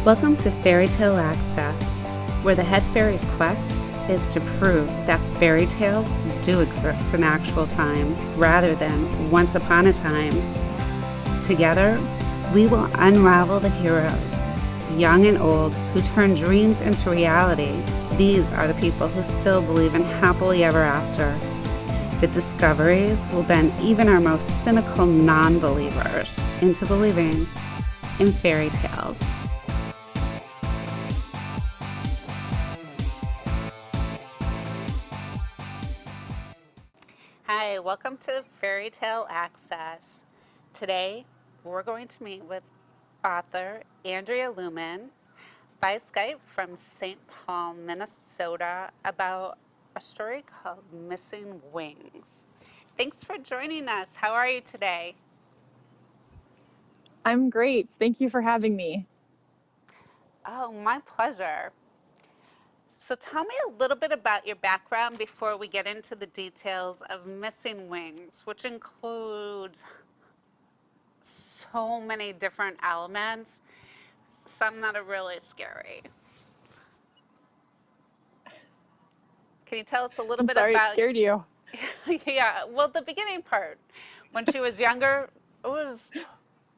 Welcome to Fairy Tale Access, where the head fairy's quest is to prove that fairy tales do exist in actual time rather than once upon a time. Together, we will unravel the heroes, young and old, who turn dreams into reality. These are the people who still believe in happily ever after. The discoveries will bend even our most cynical non-believers into believing in fairy tales. Hi, welcome to Fairy Tale Access. Today, we're going to meet with author Andrea Lumen by Skype from St. Paul, Minnesota, about a story called Missing Wings. Thanks for joining us. How are you today? I'm great. Thank you for having me. Oh, my pleasure. So tell me a little bit about your background before we get into the details of Missing Wings, which includes so many different elements, some that are really scary. Can you tell us a little I'm bit sorry it about, scared you. yeah, well, the beginning part. When she was younger, it was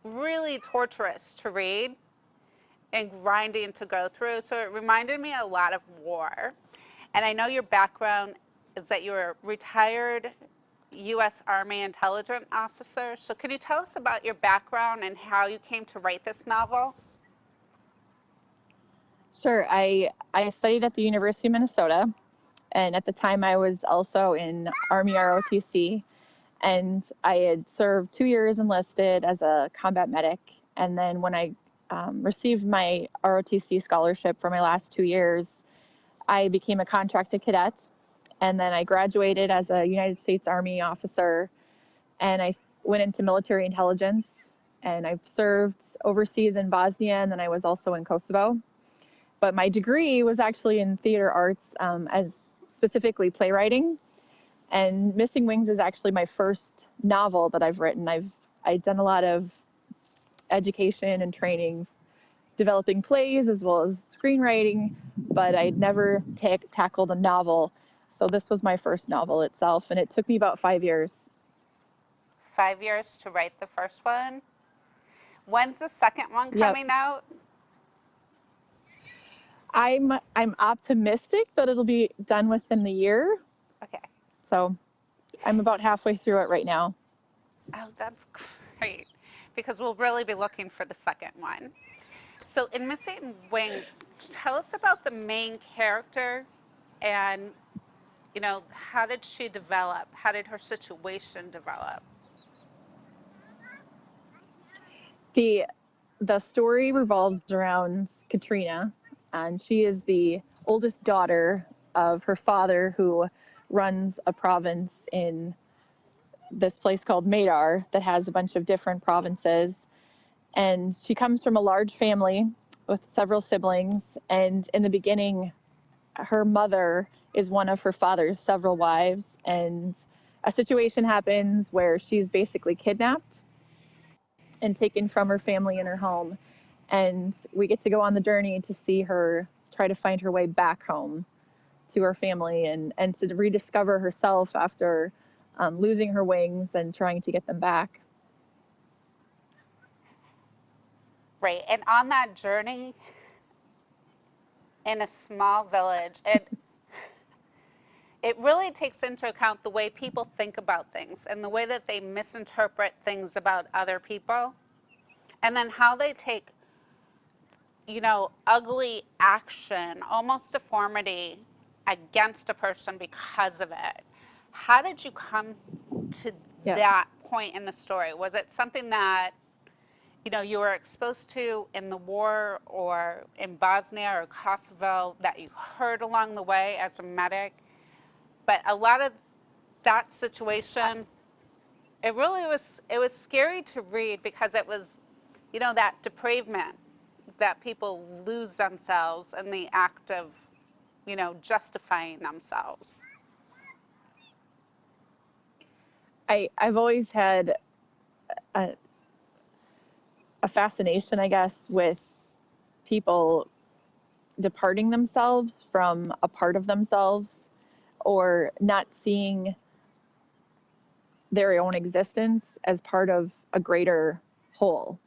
really torturous to read and grinding to go through. So it reminded me a lot of war. And I know your background is that you're a retired U.S. Army intelligence officer. So can you tell us about your background and how you came to write this novel? Sure. I studied at the University of Minnesota, and at the time I was also in Army ROTC, and I had served 2 years enlisted as a combat medic. And then when I received my ROTC scholarship for my last 2 years, I became a contracted cadet, and then I graduated as a United States Army officer, and I went into military intelligence, and I've served overseas in Bosnia, and then I was also in Kosovo. But my degree was actually in theater arts, as specifically playwriting. And Missing Wings is actually my first novel that I've written. I've done a lot of education and training, developing plays as well as screenwriting, but I'd never tackled a novel. So this was my first novel itself, and it took me about 5 years. 5 years to write the first one. When's the second one Yep. coming out? I'm optimistic that it'll be done within the year. Okay. So I'm about halfway through it right now. Oh, that's great. Because we'll really be looking for the second one. So in Missing Wings, tell us about the main character and, how did she develop? How did her situation develop? The story revolves around Katrina, and she is the oldest daughter of her father, who runs a province in this place called Madar that has a bunch of different provinces. And she comes from a large family with several siblings. And in the beginning, her mother is one of her father's several wives. And a situation happens where she's basically kidnapped and taken from her family and her home. And we get to go on the journey to see her try to find her way back home to her family, and to rediscover herself after losing her wings and trying to get them back. Right. And on that journey in a small village, it really takes into account the way people think about things and the way that they misinterpret things about other people, and then how they take, ugly action, almost deformity, against a person because of it. How did you come to Yeah. that point in the story? Was it something that, you were exposed to in the war or in Bosnia or Kosovo that you heard along the way as a medic? But a lot of that situation, it was scary to read because it was, that depravement that people lose themselves in the act of, justifying themselves. I've always had a fascination, I guess, with people departing themselves from a part of themselves or not seeing their own existence as part of a greater whole.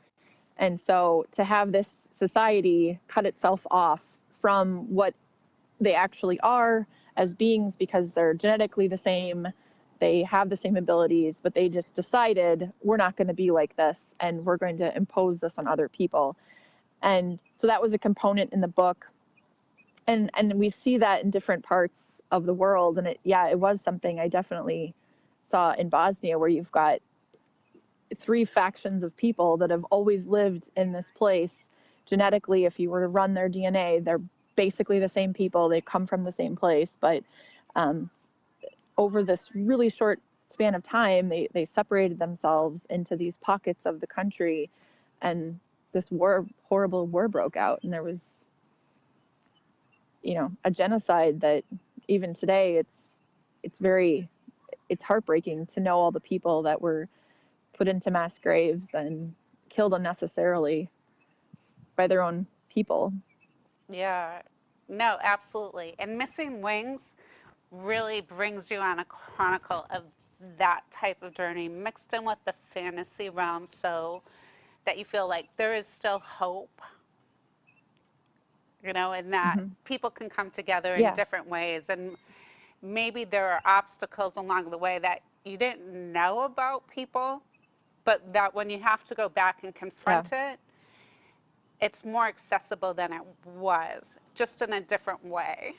And so to have this society cut itself off from what they actually are as beings because they're genetically the same, they have the same abilities, but they just decided we're not going to be like this and we're going to impose this on other people. And so that was a component in the book. And we see that in different parts of the world. And it was something I definitely saw in Bosnia, where you've got 3 factions of people that have always lived in this place. Genetically, if you were to run their DNA, they're basically the same people. They come from the same place. But over this really short span of time, they separated themselves into these pockets of the country. And this horrible war broke out. And there was, a genocide that even today, it's heartbreaking to know all the people that were put into mass graves and killed unnecessarily by their own people. Yeah, no, absolutely. And Missing Wings really brings you on a chronicle of that type of journey mixed in with the fantasy realm, so that you feel like there is still hope, and that people can come together in different ways. And maybe there are obstacles along the way that you didn't know about people, but that when you have to go back and confront it, it's more accessible than it was, just in a different way.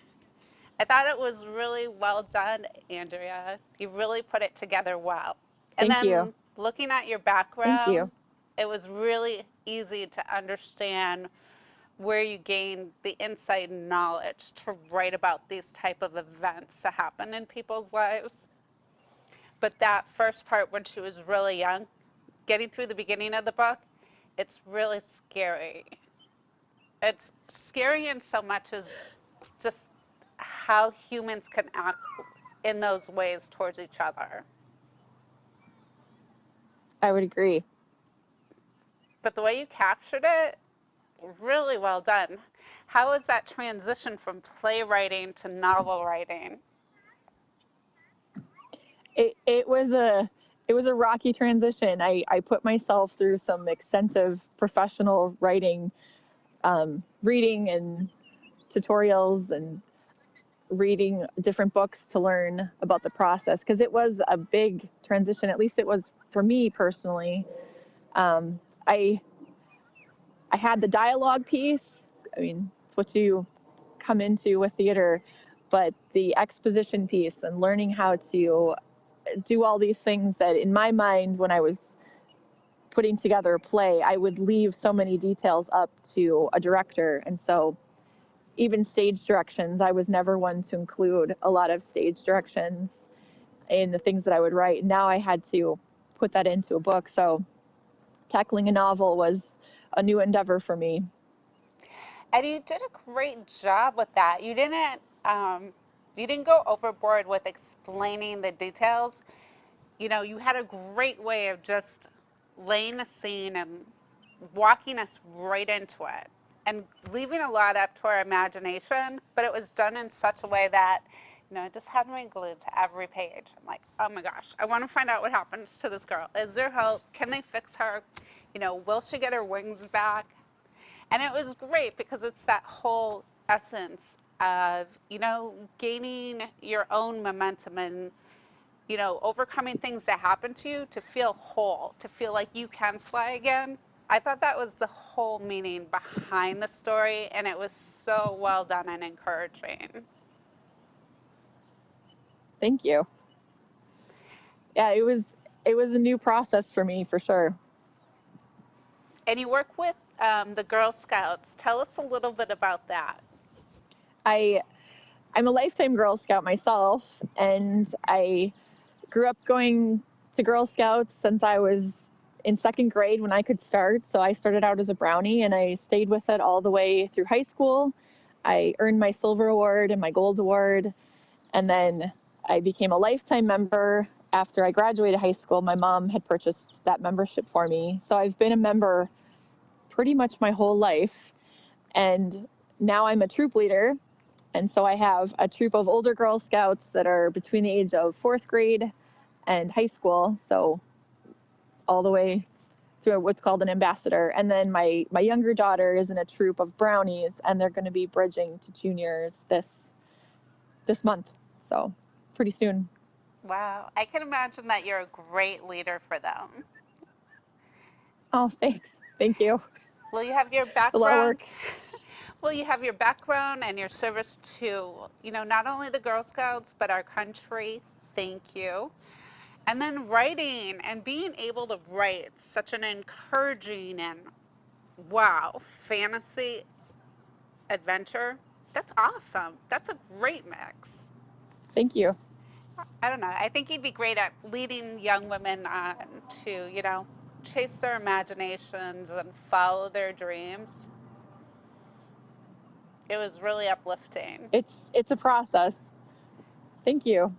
I thought it was really well done, Andrea. You really put it together well. And Thank you. Looking at your background, Thank you. It was really easy to understand where you gained the inside knowledge to write about these type of events to happen in people's lives. But that first part, when she was really young, getting through the beginning of the book, it's really scary. It's scary in so much as just how humans can act in those ways towards each other. I would agree. But the way you captured it, really well done. How was that transition from playwriting to novel writing? It was a rocky transition. I put myself through some extensive professional writing, reading and tutorials and reading different books to learn about the process, because it was a big transition. At least it was for me personally. I had the dialogue piece. I mean, it's what you come into with theater, but the exposition piece and learning how to do all these things that in my mind, when I was putting together a play, I would leave so many details up to a director. And so even stage directions, I was never one to include a lot of stage directions in the things that I would write. Now I had to put that into a book. So tackling a novel was a new endeavor for me. And you did a great job with that. You didn't go overboard with explaining the details. You had a great way of just laying the scene and walking us right into it and leaving a lot up to our imagination, but it was done in such a way that, it just had me glued to every page. I'm like, oh my gosh, I want to find out what happens to this girl. Is there hope? Can they fix her? Will she get her wings back? And it was great because it's that whole essence of, gaining your own momentum and, overcoming things that happen to you to feel whole, to feel like you can fly again. I thought that was the whole meaning behind the story, and it was so well done and encouraging. Thank you. Yeah, it was a new process for me, for sure. And you work with the Girl Scouts. Tell us a little bit about that. I'm a lifetime Girl Scout myself, and I grew up going to Girl Scouts since I was in second grade when I could start. So I started out as a brownie, and I stayed with it all the way through high school. I earned my silver award and my gold award, and then I became a lifetime member. After I graduated high school, my mom had purchased that membership for me. So I've been a member pretty much my whole life. And now I'm a troop leader. And so I have a troop of older Girl Scouts that are between the age of 4th grade and high school. So all the way through what's called an ambassador. And then my younger daughter is in a troop of brownies, and they're going to be bridging to juniors this month. So pretty soon. Wow. I can imagine that you're a great leader for them. Oh, thanks. Thank you. Will you have your It's a lot of background? work. Well, you have your background and your service to, not only the Girl Scouts, but our country. Thank you. And then writing and being able to write such an encouraging and wow, fantasy adventure. That's awesome. That's a great mix. Thank you. I don't know. I think you'd be great at leading young women on to, chase their imaginations and follow their dreams. It was really uplifting. It's a process. Thank you.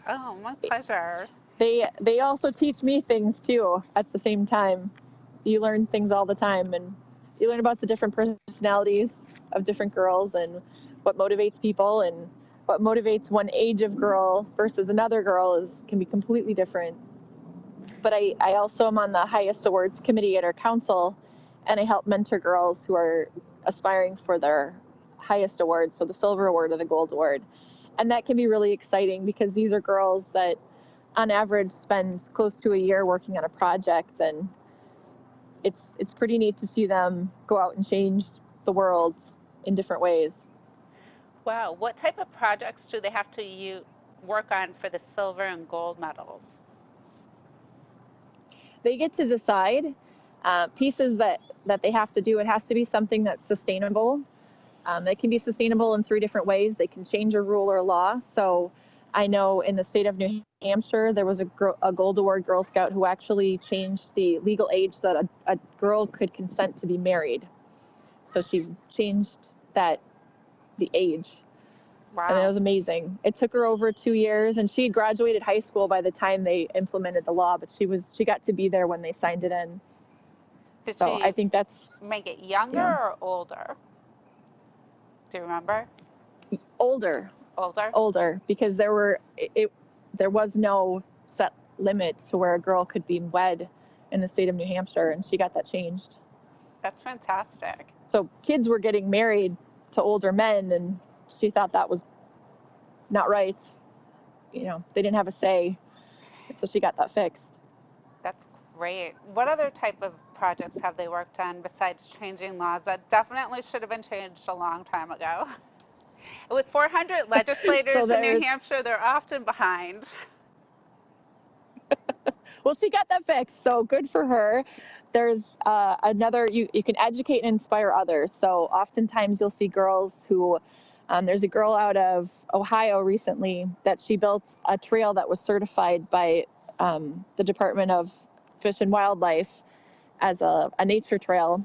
Oh, my pleasure. They also teach me things too at the same time. You learn things all the time, and you learn about the different personalities of different girls and what motivates people, and what motivates one age of girl versus another girl can be completely different. But I also am on the highest awards committee at our council, and I help mentor girls who are aspiring for their highest awards, so the silver award or the gold award. And that can be really exciting because these are girls that on average spend close to a year working on a project, and it's pretty neat to see them go out and change the world in different ways. Wow. What type of projects do they have to work on for the silver and gold medals? They get to decide pieces that they have to do. It has to be something that's sustainable. It can be sustainable in 3 different ways. They can change a rule or law. So I know in the state of New Hampshire, there was a Gold Award Girl Scout who actually changed the legal age that a girl could consent to be married. So she changed the age. Wow. And it was amazing. It took her over 2 years, and she had graduated high school by the time they implemented the law, but she got to be there when they signed it in. Did so she I think that's make it younger or older? Do you remember? older. Older, because there was no set limit to where a girl could be wed in the state of New Hampshire, and she got that changed. That's fantastic. So kids were getting married to older men, and she thought that was not right. They didn't have a say, so she got that fixed. That's great. What other type of projects have they worked on besides changing laws that definitely should have been changed a long time ago? With 400 legislators in New Hampshire, they're often behind. Well, she got that fixed, so good for her. There's another, you can educate and inspire others. So oftentimes you'll see girls who, there's a girl out of Ohio recently that she built a trail that was certified by the Department of Fish and Wildlife as a nature trail.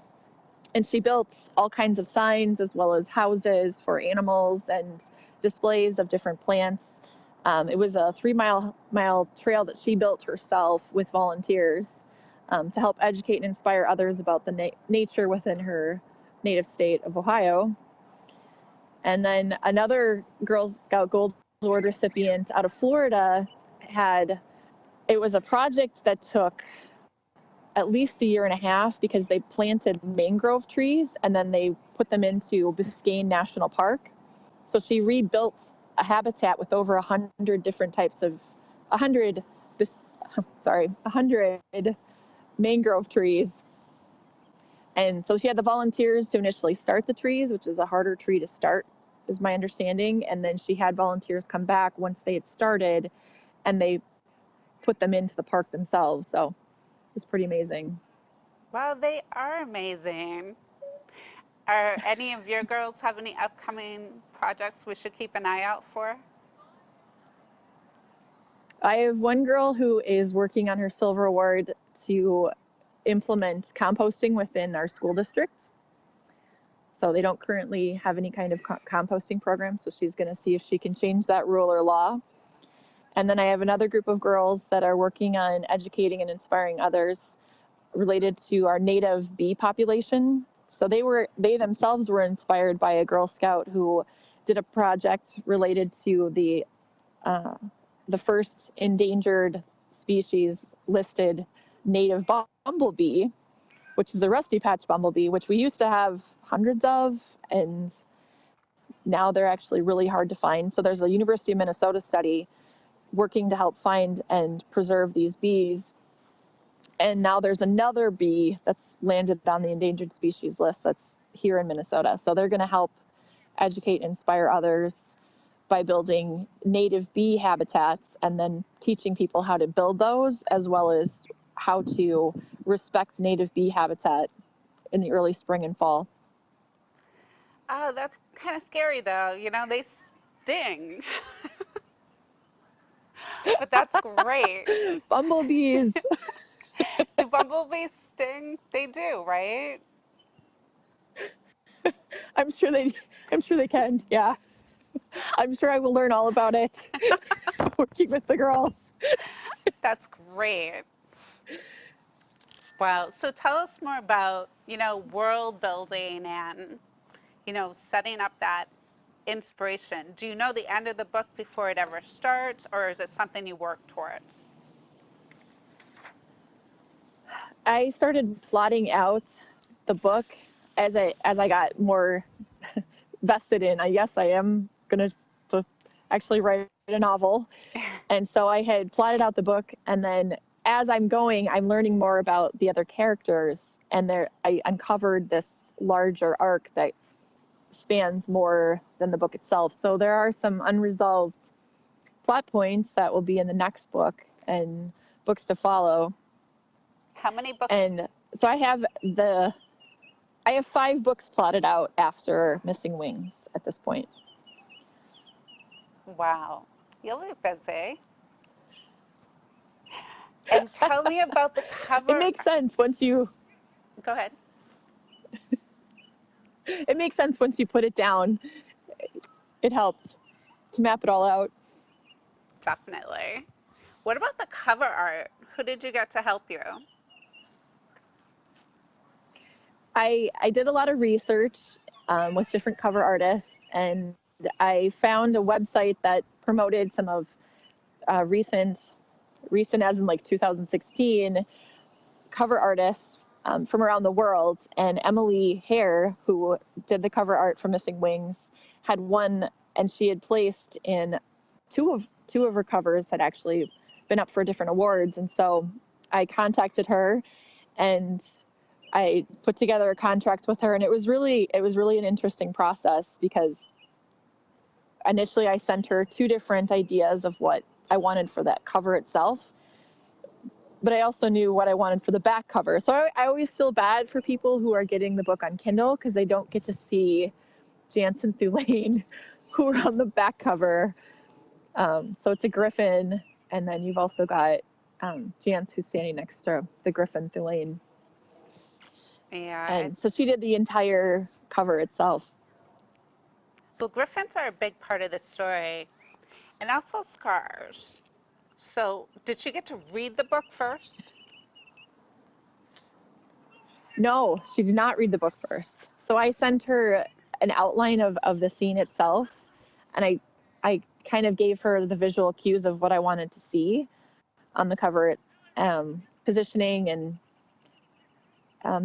And she built all kinds of signs as well as houses for animals and displays of different plants. It was a 3-mile trail that she built herself with volunteers to help educate and inspire others about the nature within her native state of Ohio. And then another Girl Scout Gold Award recipient out of Florida it was a project that took at least a year and a half because they planted mangrove trees and then they put them into Biscayne National Park. So she rebuilt a habitat with over 100 different types of 100 mangrove trees. And so she had the volunteers to initially start the trees, which is a harder tree to start, is my understanding. And then she had volunteers come back once they had started, and they put them into the park themselves. So it's pretty amazing. Wow, they are amazing. Are any of your girls have any upcoming projects we should keep an eye out for? I have one girl who is working on her silver award to implement composting within our school district. So they don't currently have any kind of composting program. So she's going to see if she can change that rule or law. And then I have another group of girls that are working on educating and inspiring others related to our native bee population. So they themselves were inspired by a Girl Scout who did a project related to the first endangered species listed native bumblebee, which is the rusty patch bumblebee, which we used to have hundreds of, and now they're actually really hard to find. So there's a University of Minnesota study working to help find and preserve these bees. And now there's another bee that's landed on the endangered species list that's here in Minnesota. So they're going to help educate and inspire others by building native bee habitats and then teaching people how to build those, as well as how to respect native bee habitat in the early spring and fall. Oh, that's kind of scary though. You know, they sting. But that's great. Bumblebees. Do bumblebees sting? They do, right? I'm sure they can. Yeah. I'm sure I will learn all about it working with the girls. That's great. Wow. So tell us more about, world building and, setting up that inspiration. Do you know the end of the book before it ever starts, or is it something you work towards? I started plotting out the book as I got more vested in. Yes, I am going to actually write a novel. And so I had plotted out the book, and then as I'm going, I'm learning more about the other characters, and I uncovered this larger arc that spans more than the book itself. So there are some unresolved plot points that will be in the next book and books to follow. How many books? And so I have 5 books plotted out after Missing Wings at this point. Wow. You'll be busy. And tell me about the cover. It makes sense once you Go ahead. It makes sense once you put it down. It helped to map it all out. Definitely. What about the cover art? Who did you get to help you? I did a lot of research with different cover artists, and I found a website that promoted some of recent as in like 2016 cover artists from around the world. And Emily Hare, who did the cover art for Missing Wings, had won, and she had placed in two of her covers had actually been up for different awards. And so I contacted her and I put together a contract with her, and it was really an interesting process, because initially I sent her 2 different ideas of what I wanted for that cover itself, but I also knew what I wanted for the back cover. So I always feel bad for people who are getting the book on Kindle because they don't get to see Jansen Thulane, who are on the back cover. So it's a griffin, and then you've also got Jance, who's standing next to the griffin Thulane. Yeah. And so she did the entire cover itself. Well, griffins are a big part of the story, and also scars. So, did she get to read the book first? No, she did not read the book first. So I sent her an outline of the scene itself, and I kind of gave her the visual cues of what I wanted to see on the cover, positioning and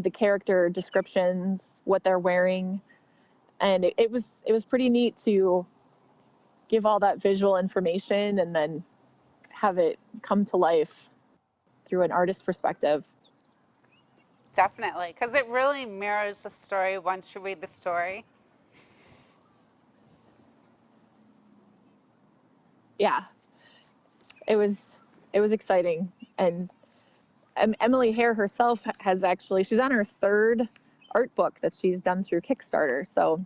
the character descriptions, what they're wearing. And it was pretty neat to give all that visual information and then have it come to life through an artist's perspective. Definitely, because it really mirrors the story once you read the story. Yeah, it was exciting. And Emily Hare herself she's on her 3rd art book that she's done through Kickstarter. So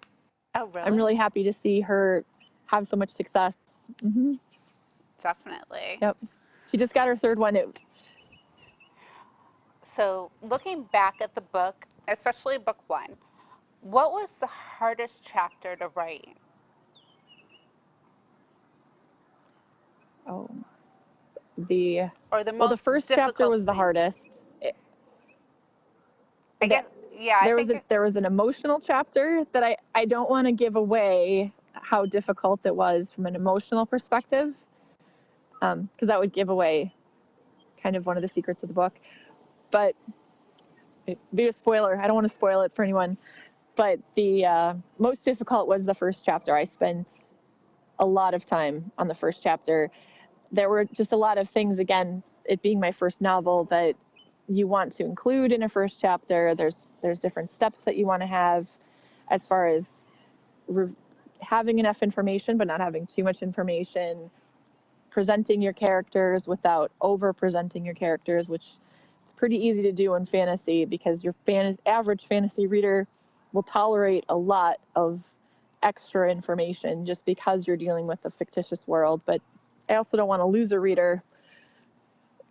Oh, really? I'm really happy to see her have so much success. Mm-hmm. Definitely. Yep. She just got her 3rd one. So, looking back at the book, especially book 1, what was the hardest chapter to write? Oh, Or the well, the most first chapter difficult was the scene? hardest. I guess Yeah, I think There was an emotional chapter that I don't want to give away how difficult it was from an emotional perspective, because that would give away kind of one of the secrets of the book. But it'd be a spoiler. I don't want to spoil it for anyone. But the most difficult was the first chapter. I spent a lot of time on the first chapter. There were just a lot of things, again, it being my first novel, that you want to include in a first chapter. There's different steps that you want to have as far as having enough information but not having too much information, presenting your characters without over presenting your characters, which it's pretty easy to do in fantasy because your average fantasy reader will tolerate a lot of extra information just because you're dealing with a fictitious world. But I also don't want to lose a reader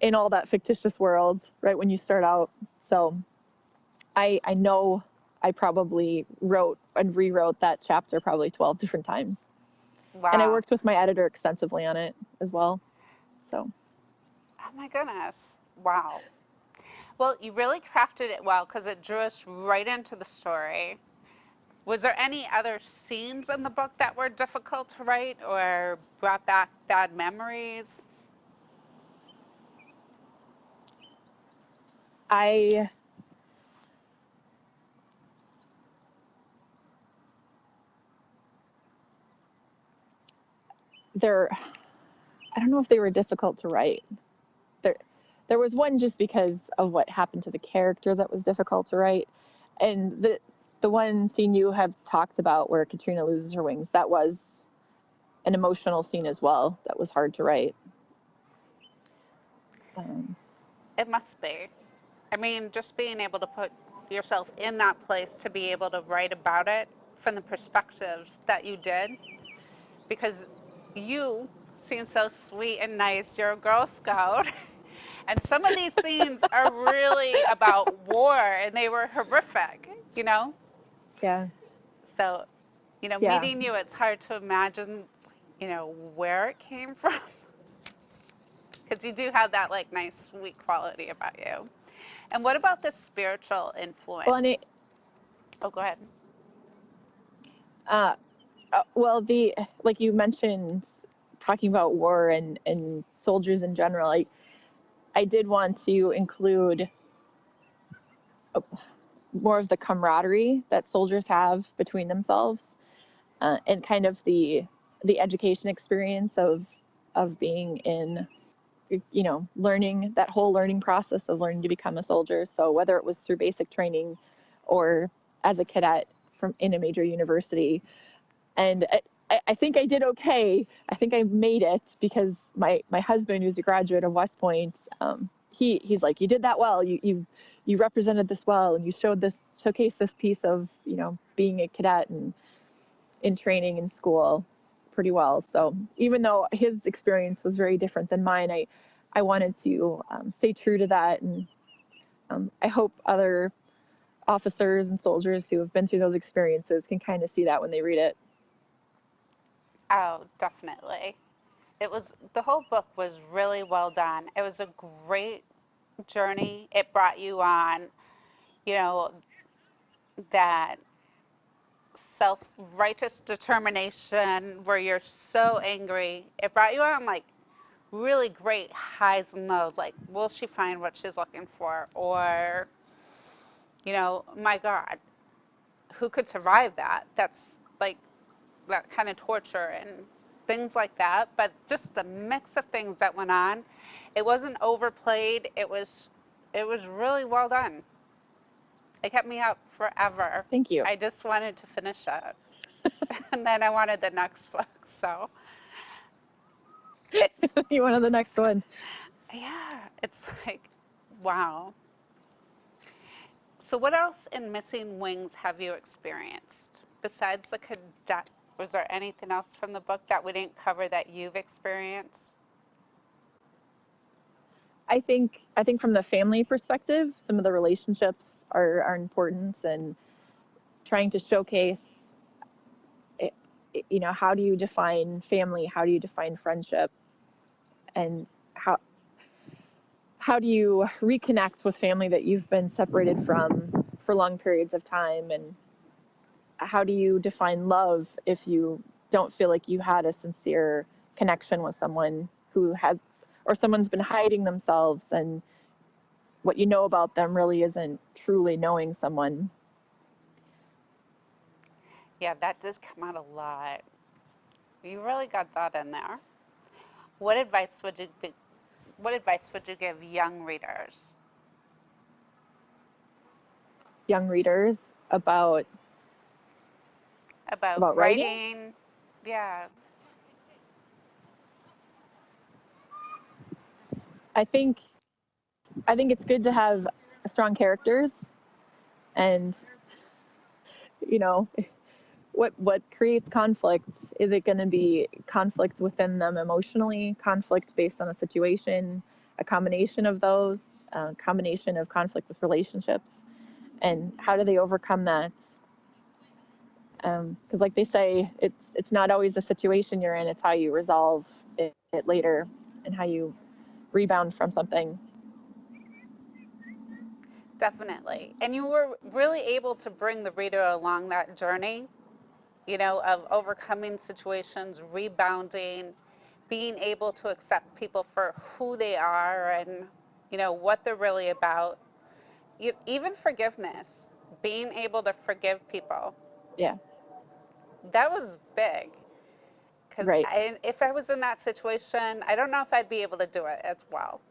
in all that fictitious world right when you start out. So I know I probably wrote and rewrote that chapter probably 12 different times. wow. And I worked with my editor extensively on it as well. So. Oh my goodness. Wow. Well, you really crafted it well because it drew us right into the story. Was there any other scenes in the book that were difficult to write or brought back bad memories? I don't know if they were difficult to write. There was one just because of what happened to the character that was difficult to write. And the one scene you have talked about where Katrina loses her wings, that was an emotional scene as well. That was hard to write. It must be. I mean, just being able to put yourself in that place to be able to write about it from the perspectives that you did, because you seem so sweet and nice. You're a Girl Scout. And some of these scenes are really about war and they were horrific, you know? Yeah. So, Yeah. meeting you, it's hard to imagine, where it came from. Because you do have that, like, nice, sweet quality about you. And what about the spiritual influence? Well, oh, go ahead. Well, like you mentioned, talking about war and soldiers in general, I did want to include more of the camaraderie that soldiers have between themselves, and kind of the education experience of being in, learning, that whole learning process of learning to become a soldier. So whether it was through basic training or as a cadet in a major university. And I think I did okay. I think I made it because my husband, who's a graduate of West Point, he's like, you did that well. You represented this well, and you showcased this piece of, being a cadet and in training in school pretty well. So even though his experience was very different than mine, I wanted to stay true to that. And I hope other officers and soldiers who have been through those experiences can kind of see that when they read it. Oh, definitely. The whole book was really well done. It was a great journey. It brought you on, you know, that self righteous determination where you're so angry. It brought you on like really great highs and lows. Like, will she find what she's looking for? Or, my God, who could survive that? That's like that kind of torture and things like that. But just the mix of things that went on, it wasn't overplayed. It was really well done. It kept me up forever. Thank you. I just wanted to finish it. And then I wanted the next book. So, You wanted the next one. yeah, it's like, wow. So, what else in Missing Wings have you experienced? Besides the cadet, was there anything else from the book that we didn't cover that you've experienced? I think from the family perspective, some of the relationships are important, and trying to showcase, how do you define family? How do you define friendship? And how do you reconnect with family that you've been separated from for for long periods of time? And how do you define love if you don't feel like you had a sincere connection with someone who has, or someone's been hiding themselves, and what you know about them really isn't truly knowing someone? Yeah, that does come out a lot. You really got that in there. What advice would you be, what advice would you give young readers? Young readers about About writing? writing? Yeah, I think I think it's good to have strong characters, and you know, what creates conflicts? Is it going to be conflict within them emotionally, conflict based on a situation, a combination of those, a combination of conflict with relationships, and how do they overcome that? Because like they say, it's not always the situation you're in, it's how you resolve it later, and how you rebound from something. definitely. And you were really able to bring the reader along that journey, you know, of overcoming situations, rebounding, being able to accept people for who they are and, you know, what they're really about. Even forgiveness, being able to forgive people, Yeah, that was big. Because right, if I was in that situation, I don't know if I'd be able to do it as well.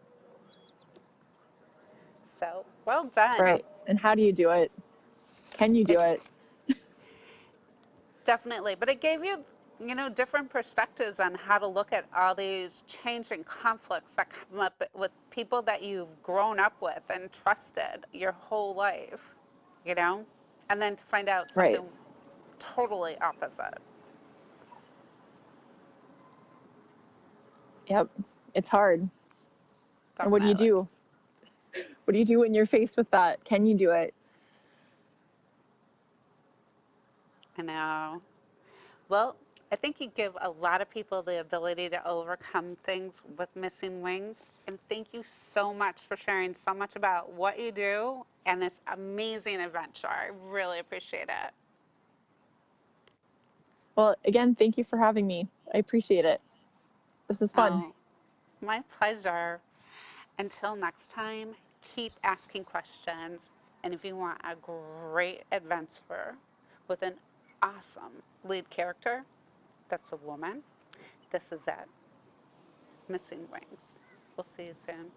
So, well done. right. And how do you do it? Can you do It it? definitely, but it gave you, you know, different perspectives on how to look at all these changing conflicts that come up with people that you've grown up with and trusted your whole life, you know, and then to find out Right. something totally opposite. Yep. It's hard. And what do you Definitely. do? What do you do when you're faced with that? Can you do it? I know. Well, I think you give a lot of people the ability to overcome things with missing wings. And thank you so much for sharing so much about what you do and this amazing adventure. I really appreciate it. Well, again, thank you for having me. I appreciate it. This is fun. Oh, my pleasure. Until next time, keep asking questions. And if you want a great adventure with an awesome lead character that's a woman, this is it. Missing Wings. We'll see you soon.